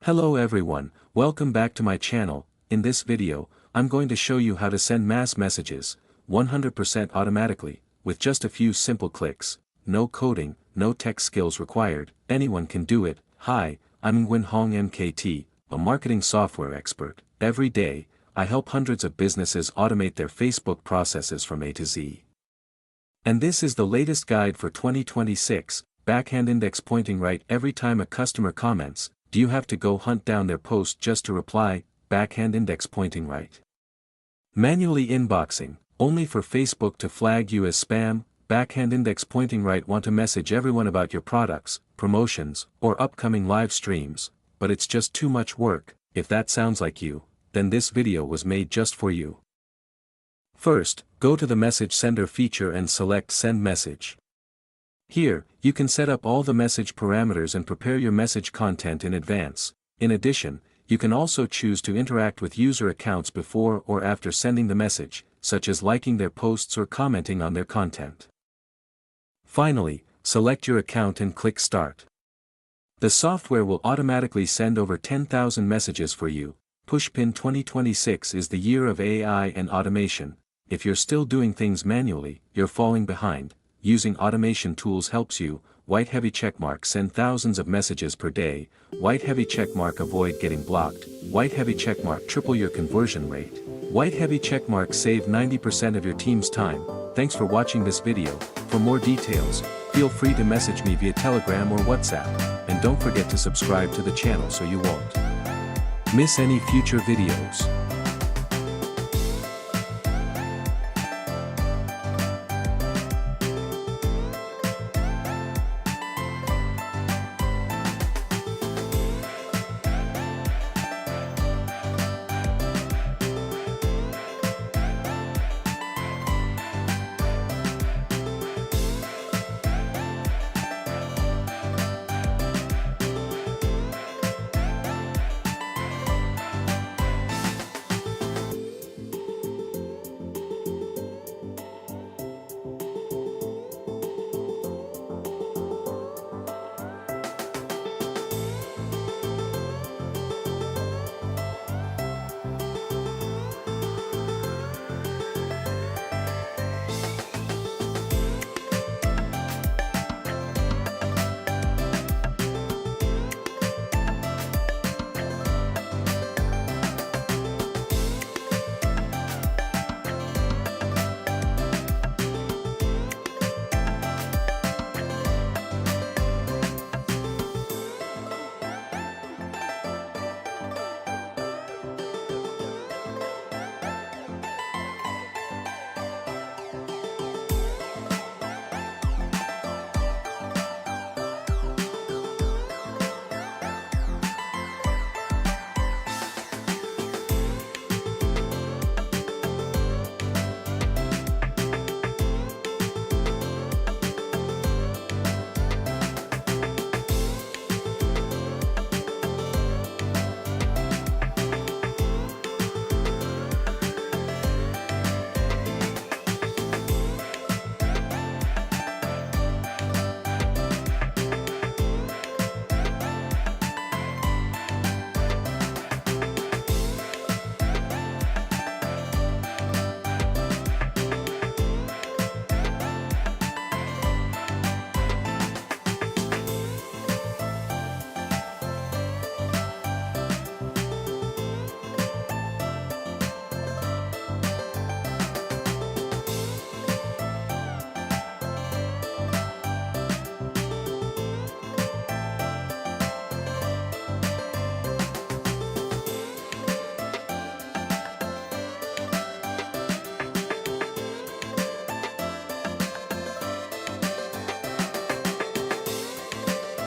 Hello everyone, welcome back to my channel. In this video, I'm going to show you how to send mass messages, 100% automatically, with just a few simple clicks. No coding, no tech skills required, anyone can do it. Hi, I'm Nguyen Hong MKT, a marketing software expert. Every day, I help hundreds of businesses automate their Facebook processes from A to Z. And this is the latest guide for 2026, backhand index pointing right every time a customer comments. Do you have to go hunt down their post just to reply? Backhand index pointing right. Manually inboxing, only for Facebook to flag you as spam. Backhand index pointing right. Want to message everyone about your products, promotions, or upcoming live streams, but it's just too much work. If that sounds like you, then this video was made just for you. First, go to the message sender feature and select send message. Here, you can set up all the message parameters and prepare your message content in advance. In addition, you can also choose to interact with user accounts before or after sending the message, such as liking their posts or commenting on their content. Finally, select your account and click Start. The software will automatically send over 10,000 messages for you. Pushpin 2026 is the year of AI and automation. If you're still doing things manually, you're falling behind. Using automation tools helps you. White heavy checkmark send thousands of messages per day. White heavy checkmark avoid getting blocked. White heavy checkmark triple your conversion rate. White heavy checkmark save 90% of your team's time. Thanks for watching this video. For more details, feel free to message me via Telegram or WhatsApp. And don't forget to subscribe to the channel so you won't miss any future videos.